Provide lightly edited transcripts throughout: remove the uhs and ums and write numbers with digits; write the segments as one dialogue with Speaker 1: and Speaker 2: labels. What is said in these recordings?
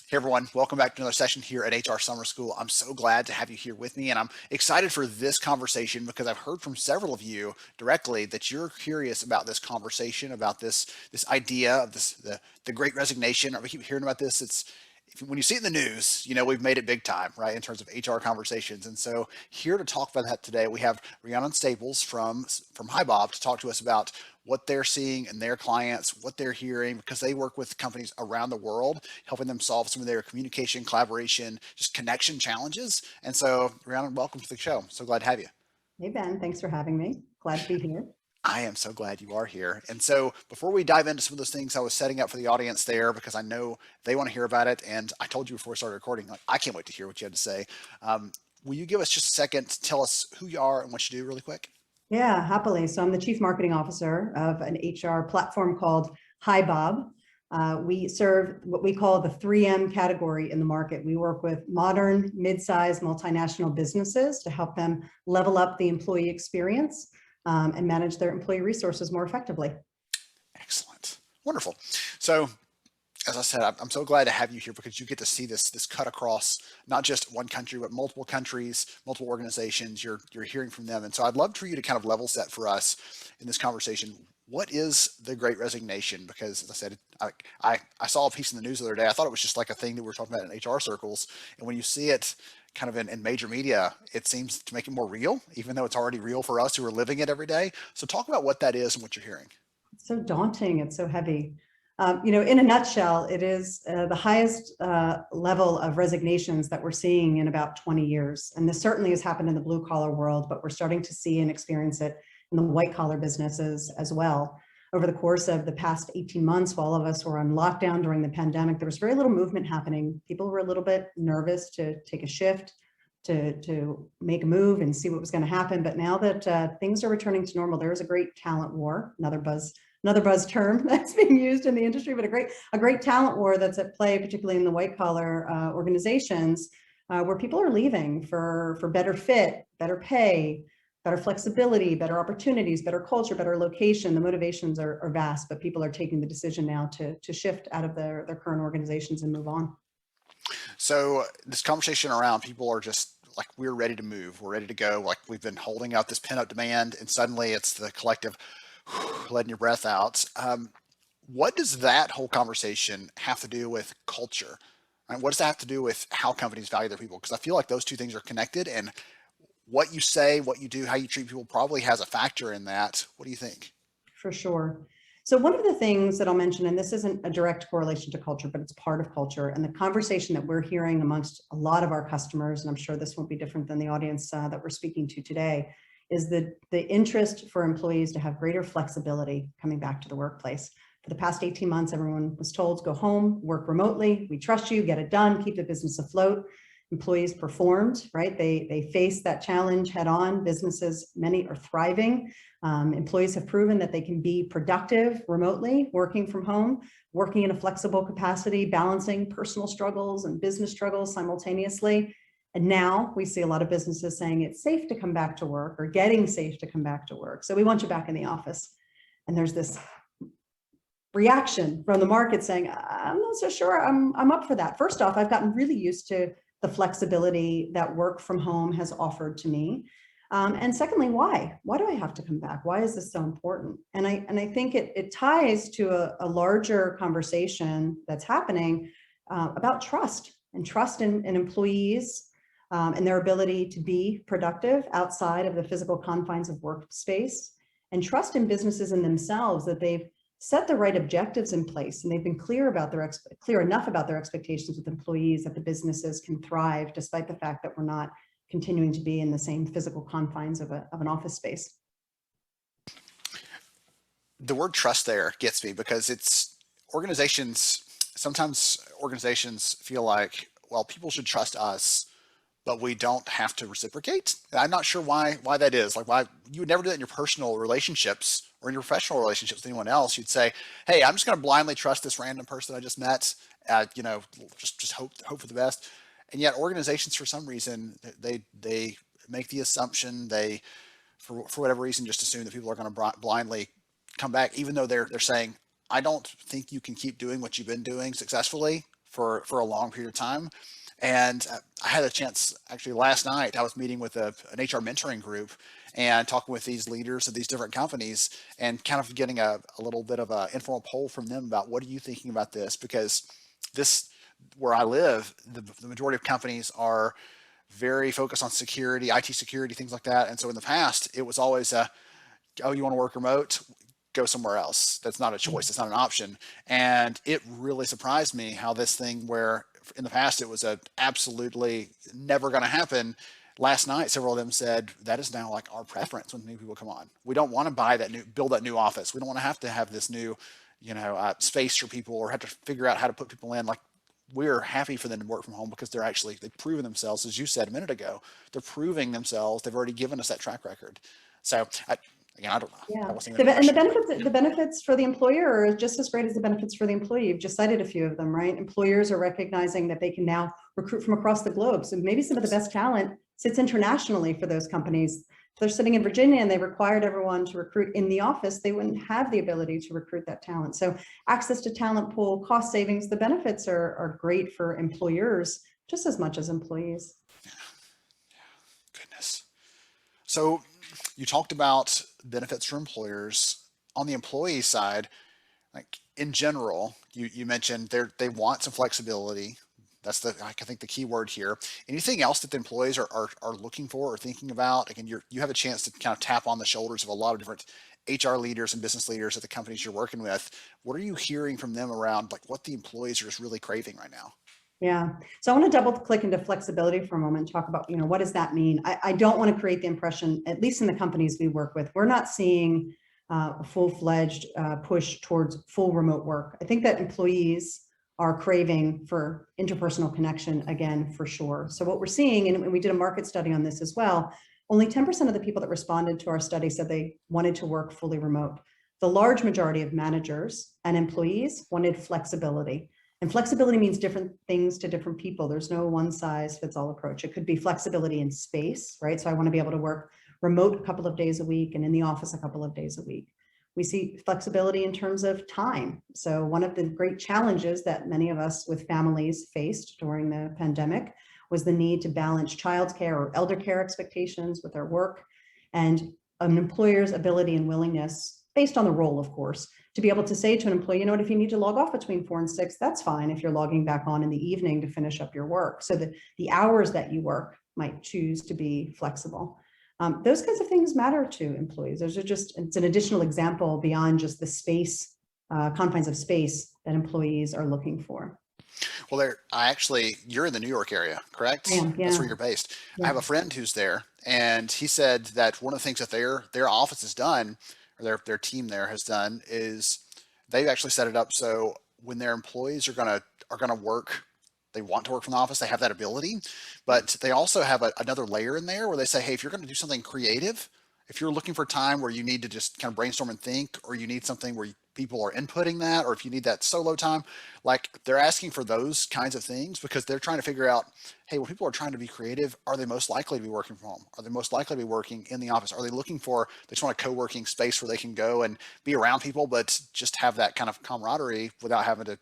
Speaker 1: Hey everyone, welcome back to another session here at HR Summer School. I'm so glad to have you here with me, and I'm excited for this conversation because I've heard from several of you directly that you're curious about this conversation, about this idea of the Great Resignation. We keep hearing about this. When you see it in the news, we've made it big time, right, in terms of HR conversations. And so here to talk about that today, we have Rhiannon Staples from Hi Bob to talk to us about what they're seeing in their clients, what they're hearing, because they work with companies around the world, helping them solve some of their communication, collaboration, just connection challenges. And so, Rhiannon, welcome to the show. So glad to have you.
Speaker 2: Hey, Ben, thanks for having me. Glad to be here.
Speaker 1: I am so glad you are here. And so, before we dive into some of those things I was setting up for the audience there, because I know they want to hear about it, and I told you before we started recording, like I can't wait to hear what you had to say. Will you give us just a second to tell us who you are and what you do, really quick?
Speaker 2: Yeah, happily. So I'm the Chief Marketing Officer of an HR platform called Hi Bob. We serve what we call the 3M category in the market. We work with modern, mid-sized, multinational businesses to help them level up the employee experience and manage their employee resources more effectively.
Speaker 1: Excellent. Wonderful. So, as I said, I'm so glad to have you here because you get to see this cut across not just one country, but multiple countries, multiple organizations. You're hearing from them, and so I'd love for you to kind of level set for us in this conversation. What is the Great Resignation? Because as I said, I saw a piece in the news the other day. I thought it was just like a thing that we were talking about in HR circles, and when you see it kind of in major media, it seems to make it more real, even though it's already real for us who are living it every day. So talk about what that is and what you're hearing.
Speaker 2: It's so daunting. It's so heavy. In a nutshell, it is the highest level of resignations that we're seeing in about 20 years. And this certainly has happened in the blue collar world, but we're starting to see and experience it in the white collar businesses as well. Over the course of the past 18 months, while all of us were on lockdown during the pandemic, there was very little movement happening. People were a little bit nervous to take a shift, to make a move and see what was going to happen. But now that things are returning to normal, there is a great talent war, another buzz term that's being used in the industry, but a great talent war that's at play, particularly in the white collar organizations, where people are leaving for better fit, better pay, better flexibility, better opportunities, better culture, better location. The motivations are vast, but people are taking the decision now to shift out of their current organizations and move on.
Speaker 1: So this conversation around people are just like we're ready to move, we're ready to go. Like we've been holding out this pent up demand, and suddenly it's the collective letting your breath out. What does that whole conversation have to do with culture? Right? What does that have to do with how companies value their people? Because I feel like those two things are connected, and what you say, what you do, how you treat people probably has a factor in that. What do you think?
Speaker 2: For sure. So one of the things that I'll mention, and this isn't a direct correlation to culture, but it's part of culture, and the conversation that we're hearing amongst a lot of our customers, and I'm sure this won't be different than the audience that we're speaking to today, is the interest for employees to have greater flexibility coming back to the workplace. For the past 18 months, everyone was told to go home, work remotely, we trust you, get it done, keep the business afloat. Employees performed, right? They faced that challenge head on. Businesses, many are thriving. Employees have proven that they can be productive remotely, working from home, working in a flexible capacity, balancing personal struggles and business struggles simultaneously. And now we see a lot of businesses saying it's safe to come back to work or getting safe to come back to work. So we want you back in the office. And there's this reaction from the market saying, I'm not so sure I'm up for that. First off, I've gotten really used to the flexibility that work from home has offered to me. And secondly, why? Why do I have to come back? Why is this so important? And I think it ties to a larger conversation that's happening about trust and trust in employees and their ability to be productive outside of the physical confines of workspace, and trust in businesses in themselves that they've set the right objectives in place and they've been clear enough about their expectations with employees that the businesses can thrive despite the fact that we're not continuing to be in the same physical confines of an office space.
Speaker 1: The word trust there gets me because it's organizations, sometimes organizations feel like, well, people should trust us, but we don't have to reciprocate. And I'm not sure why that is. Like why you would never do that in your personal relationships or in your professional relationships with anyone else. You'd say, "Hey, I'm just going to blindly trust this random person I just met. Just hope for the best." And yet, organizations for some reason they make the assumption for whatever reason just assume that people are going to blindly come back, even though they're saying, "I don't think you can keep doing what you've been doing successfully for a long period of time. And I had a chance actually last night. I was meeting with an HR mentoring group and talking with these leaders of these different companies and kind of getting a little bit of an informal poll from them about what are you thinking about this? Because this, where I live, the majority of companies are very focused on security, IT security, things like that. And so in the past, it was always oh, you want to work remote? Go somewhere else. That's not a choice. It's not an option. And it really surprised me how this thing, where in the past it was a absolutely never going to happen. Last night, several of them said that is now like our preference when new people come on. We don't want to build that new office. We don't want to have this new, space for people or have to figure out how to put people in. Like, we're happy for them to work from home because they've proven themselves, as you said a minute ago. They're proving themselves. They've already given us that track record. So again, I don't know.
Speaker 2: Yeah,
Speaker 1: That wasn't even a
Speaker 2: and
Speaker 1: question.
Speaker 2: the benefits for the employer are just as great as the benefits for the employee. You've just cited a few of them, right? Employers are recognizing that they can now recruit from across the globe. So maybe some of the best talent sits internationally for those companies. If they're sitting in Virginia and they required everyone to recruit in the office, they wouldn't have the ability to recruit that talent. So access to talent pool, cost savings, the benefits are great for employers just as much as employees.
Speaker 1: Goodness. So you talked about benefits for employers. On the employee side, like in general, you mentioned they want some flexibility. That's I think the key word here. Anything else that the employees are looking for or thinking about? Again, you have a chance to kind of tap on the shoulders of a lot of different HR leaders and business leaders at the companies you're working with. What are you hearing from them around like what the employees are just really craving right now?
Speaker 2: Yeah. So I want to double click into flexibility for a moment and talk about, what does that mean? I don't want to create the impression, at least in the companies we work with, we're not seeing a full-fledged push towards full remote work. I think that employees are craving for interpersonal connection again, for sure. So what we're seeing, and we did a market study on this as well, only 10% of the people that responded to our study said they wanted to work fully remote. The large majority of managers and employees wanted flexibility. And flexibility means different things to different people. There's no one size fits all approach. It could be flexibility in space, right? So I want to be able to work remote a couple of days a week and in the office a couple of days a week. We see flexibility in terms of time. So one of the great challenges that many of us with families faced during the pandemic was the need to balance childcare or elder care expectations with their work, and an employer's ability and willingness, based on the role, of course, to be able to say to an employee, if you need to log off between 4 and 6, that's fine if you're logging back on in the evening to finish up your work. So that the hours that you work might choose to be flexible. Those kinds of things matter to employees. It's an additional example beyond just the space, confines of space that employees are looking for.
Speaker 1: Well, you're in the New York area, correct?
Speaker 2: I am,
Speaker 1: That's
Speaker 2: yeah.
Speaker 1: where you're based. I
Speaker 2: Yeah.
Speaker 1: have a friend who's there, and he said that one of the things that their office has done, or their team there has done, is they've actually set it up so when their employees are gonna work, they want to work from the office, they have that ability, but they also have another layer in there where they say, hey, if you're going to do something creative, if you're looking for time where you need to just kind of brainstorm and think, or you need something where people are inputting that, or if you need that solo time, like they're asking for those kinds of things because they're trying to figure out, hey, when people are trying to be creative, are they most likely to be working from home? Are they most likely to be working in the office? Are they looking for, they just want a co-working space where they can go and be around people, but just have that kind of camaraderie without having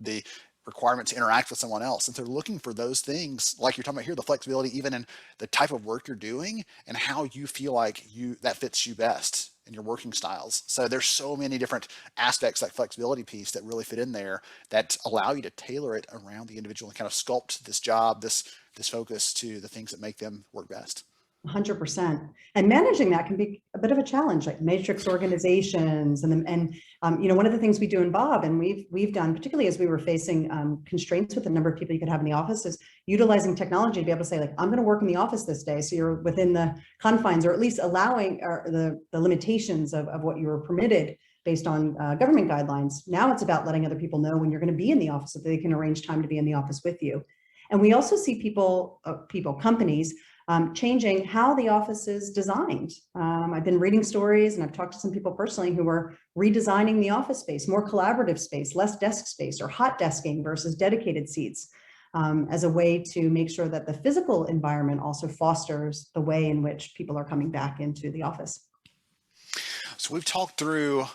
Speaker 1: the requirement to interact with someone else. And so they're looking for those things, like you're talking about here, the flexibility, even in the type of work you're doing and how you feel like that fits you best in your working styles. So there's so many different aspects, that flexibility piece, that really fit in there that allow you to tailor it around the individual and kind of sculpt this job, this focus to the things that make them work best.
Speaker 2: 100%. And managing that can be a bit of a challenge, like matrix organizations. One of the things we do in Bob, and we've done, particularly as we were facing constraints with the number of people you could have in the office, is utilizing technology to be able to say, like, I'm going to work in the office this day. So you're within the confines, or at least allowing the limitations of what you were permitted based on government guidelines. Now it's about letting other people know when you're going to be in the office so that they can arrange time to be in the office with you. And we also see companies, changing how the office is designed. I've been reading stories and I've talked to some people personally who are redesigning the office space, more collaborative space, less desk space, or hot desking versus dedicated seats, as a way to make sure that the physical environment also fosters the way in which people are coming back into the office.
Speaker 1: So we've talked through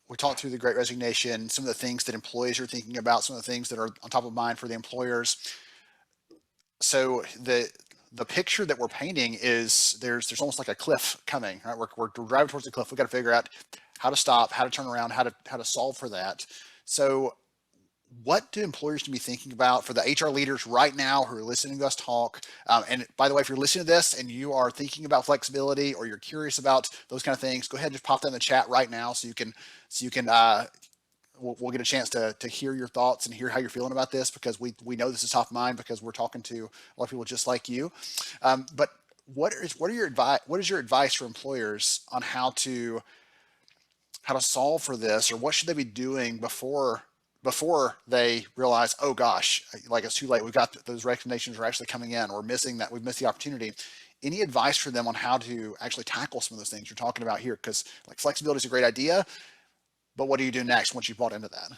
Speaker 1: we talked through the Great Resignation, some of the things that employees are thinking about, some of the things that are on top of mind for the employers. So the picture that we're painting is there's almost like a cliff coming, right? We're driving towards the cliff. We've got to figure out how to stop, how to turn around, how to solve for that. So what do employers need to be thinking about for the HR leaders right now who are listening to us talk? And by the way, if you're listening to this and you are thinking about flexibility or you're curious about those kind of things, go ahead and just pop that in the chat right now so you can we'll get a chance to hear your thoughts and hear how you're feeling about this, because we know this is top of mind because we're talking to a lot of people just like you. But what is your advice for employers on how to solve for this, or what should they be doing before they realize, oh gosh, like it's too late. We've got those recommendations are actually coming in. We're missing that. We've missed the opportunity. Any advice for them on how to actually tackle some of those things you're talking about here? Because like flexibility is a great idea, but what do you do next once you've bought into that?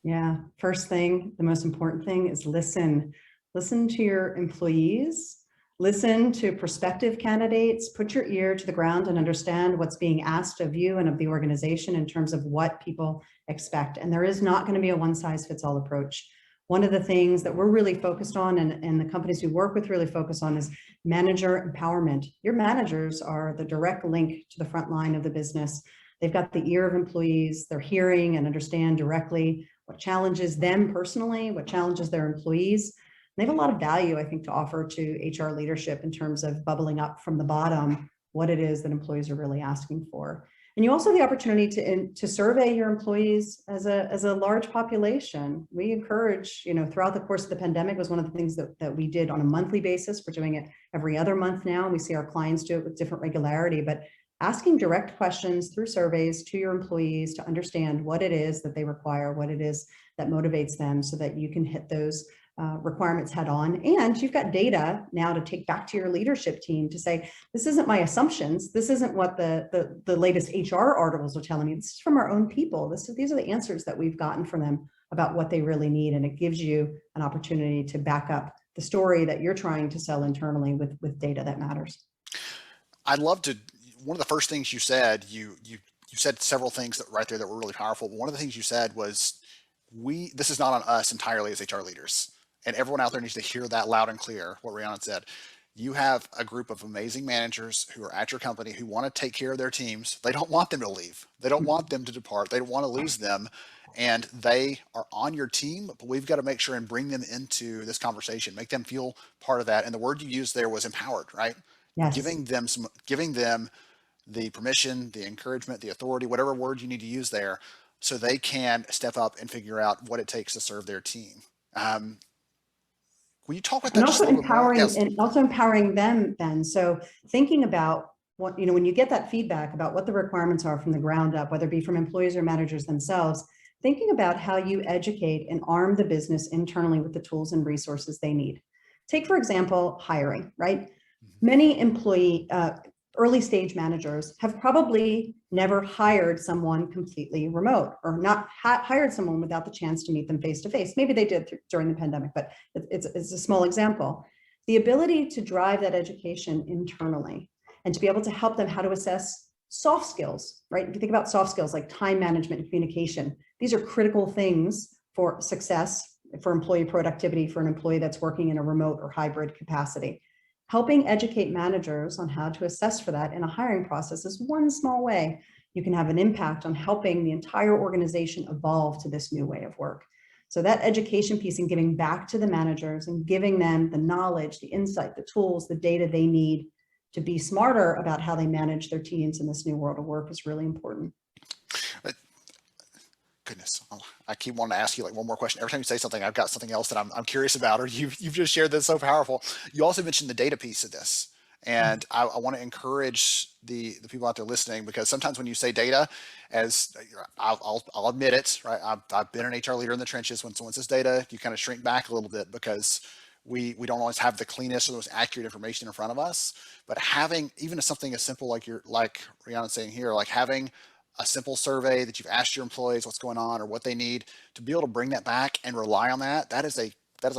Speaker 2: Yeah. First thing, the most important thing is listen. Listen to your employees. Listen to prospective candidates. Put your ear to the ground and understand what's being asked of you and of the organization in terms of what people expect. And there is not going to be a one-size-fits-all approach. One of the things that we're really focused on, and the companies we work with really focus on, is manager empowerment. Your managers are the direct link to the front line of the business. They've got the ear of employees. They're hearing and understand directly what challenges them personally, what challenges their employees. They have a lot of value, I think, to offer to HR leadership in terms of bubbling up from the bottom what it is that employees are really asking for. And you also have the opportunity to survey your employees as a large population. We encourage, throughout the course of the pandemic was one of the things that we did on a monthly basis. We're doing it every other month now. We see our clients do it with different regularity, but asking direct questions through surveys to your employees to understand what it is that they require, what it is that motivates them, so that you can hit those requirements head on. And you've got data now to take back to your leadership team to say, this isn't my assumptions. This isn't what the latest HR articles are telling me. This is from our own people. These are the answers that we've gotten from them about what they really need. And it gives you an opportunity to back up the story that you're trying to sell internally with data that matters.
Speaker 1: I'd love to. One of the first things you said, you said several things that right there that were really powerful. But one of the things you said was, this is not on us entirely as HR leaders, and everyone out there needs to hear that loud and clear. What Rhiannon said. You have a group of amazing managers who are at your company who want to take care of their teams. They don't want them to leave. They don't want them to depart. They don't want to lose them. And they are on your team, but we've got to make sure and bring them into this conversation, make them feel part of that. And the word you used there was empowered, right?
Speaker 2: Yes.
Speaker 1: Giving them the permission, the encouragement, the authority, whatever word you need to use there, so they can step up and figure out what it takes to serve their team. Will you talk about
Speaker 2: And
Speaker 1: that just
Speaker 2: also
Speaker 1: a little bit more?
Speaker 2: empowering
Speaker 1: Yes.
Speaker 2: and also empowering them then. So thinking about what, when you get that feedback about what the requirements are from the ground up, whether it be from employees or managers themselves, thinking about how you educate and arm the business internally with the tools and resources they need. Take, for example, hiring, right? Many early stage managers have probably never hired someone completely remote, or not hired someone without the chance to meet them face to face. Maybe they did during the pandemic, but it's a small example. The ability to drive that education internally and to be able to help them how to assess soft skills, right? If you think about soft skills like time management and communication, these are critical things for success, for employee productivity, for an employee that's working in a remote or hybrid capacity. Helping educate managers on how to assess for that in a hiring process is one small way you can have an impact on helping the entire organization evolve to this new way of work. So that education piece and giving back to the managers and giving them the knowledge, the insight, the tools, the data they need to be smarter about how they manage their teams in this new world of work is really important.
Speaker 1: Goodness, I keep wanting to ask you like one more question. Every time you say something, I've got something else that I'm curious about, or you've just shared that's so powerful. You also mentioned the data piece of this, and I want to encourage the people out there listening, because sometimes when you say data, as I'll admit it, right? I've been an HR leader in the trenches. When someone says data, you kind of shrink back a little bit because we don't always have the cleanest or the most accurate information in front of us. But having even something as simple like Rhiannon's saying here, like having a simple survey that you've asked your employees what's going on or what they need, to be able to bring that back and rely on that is a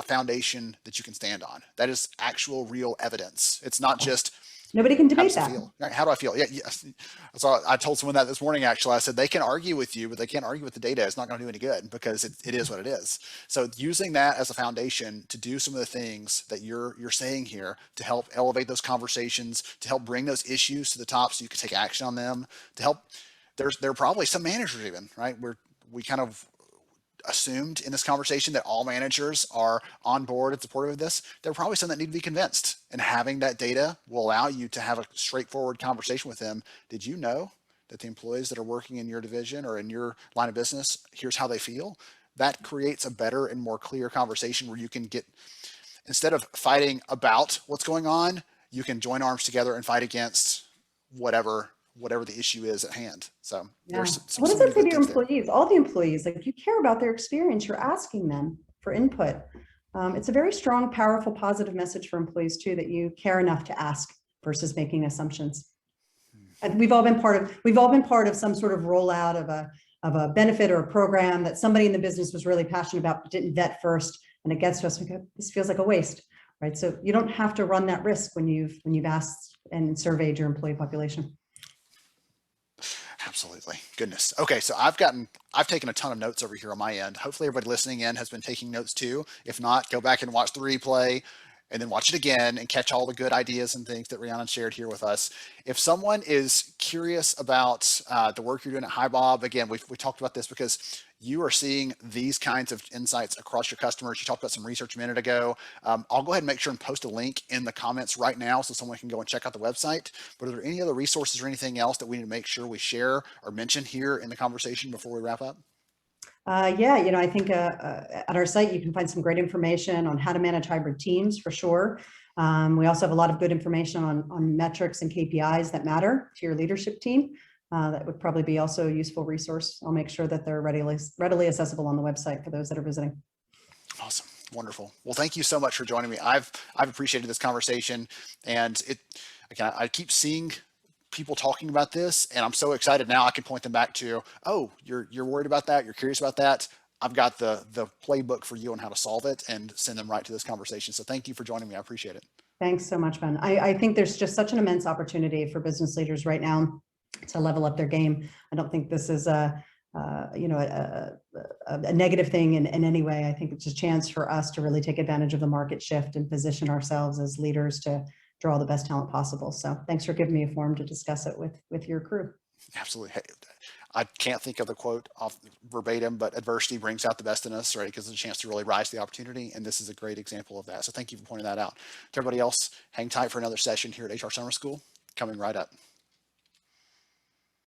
Speaker 1: foundation that you can stand on. That is actual real evidence. It's not just
Speaker 2: Nobody can
Speaker 1: How
Speaker 2: debate
Speaker 1: does it
Speaker 2: that.
Speaker 1: feel? Right, how do I feel? Yeah, yes. So I told someone that this morning, actually. I said, they can argue with you, but they can't argue with the data. It's not going to do any good because it is what it is. So using that as a foundation to do some of the things that you're saying here to help elevate those conversations, to help bring those issues to the top so you can take action on them, to help, there are probably some managers even, right? We kind of assumed in this conversation that all managers are on board and supportive of this. There are probably some that need to be convinced, and having that data will allow you to have a straightforward conversation with them. Did you know that the employees that are working in your division or in your line of business, here's how they feel? That creates a better and more clear conversation where you can get, instead of fighting about what's going on, you can join arms together and fight against whatever the issue is at hand. So
Speaker 2: Yeah.
Speaker 1: there's
Speaker 2: What
Speaker 1: so
Speaker 2: does
Speaker 1: many
Speaker 2: that say to
Speaker 1: good
Speaker 2: your
Speaker 1: things there.
Speaker 2: employees, all the employees? Like, you care about their experience, you're asking them for input. It's a very strong, powerful, positive message for employees too, that you care enough to ask versus making assumptions. And we've all been part of some sort of rollout of a benefit or a program that somebody in the business was really passionate about, but didn't vet first. And it gets to us, we go, this feels like a waste, right? So you don't have to run that risk when you've asked and surveyed your employee population.
Speaker 1: Absolutely. Goodness. Okay, so I've taken a ton of notes over here on my end. Hopefully everybody listening in has been taking notes too. If not, go back and watch the replay and then watch it again and catch all the good ideas and things that Rhiannon shared here with us. If someone is curious about the work you're doing at HiBob, again, we talked about this because you are seeing these kinds of insights across your customers. You talked about some research a minute ago. I'll go ahead and make sure and post a link in the comments right now so someone can go and check out the website. But are there any other resources or anything else that we need to make sure we share or mention here in the conversation before we wrap up?
Speaker 2: Yeah, I think at our site, you can find some great information on how to manage hybrid teams for sure. We also have a lot of good information on metrics and KPIs that matter to your leadership team. That would probably be also a useful resource. I'll make sure that they're readily accessible on the website for those that are visiting.
Speaker 1: Awesome. Wonderful. Well, thank you so much for joining me. I've appreciated this conversation, and again, I keep seeing people talking about this, and I'm so excited now I can point them back to, oh, you're worried about that, you're curious about that. I've got the playbook for you on how to solve it and send them right to this conversation. So thank you for joining me. I appreciate it.
Speaker 2: Thanks so much, Ben. I think there's just such an immense opportunity for business leaders right now to level up their game. I don't think this is a negative thing in any way. I think it's a chance for us to really take advantage of the market shift and position ourselves as leaders to draw the best talent possible. So thanks for giving me a forum to discuss it with your crew.
Speaker 1: Absolutely. Hey, I can't think of the quote off verbatim, but adversity brings out the best in us, right? Because it's a chance to really rise to the opportunity. And this is a great example of that. So thank you for pointing that out. To everybody else, hang tight for another session here at HR Summer School coming right up.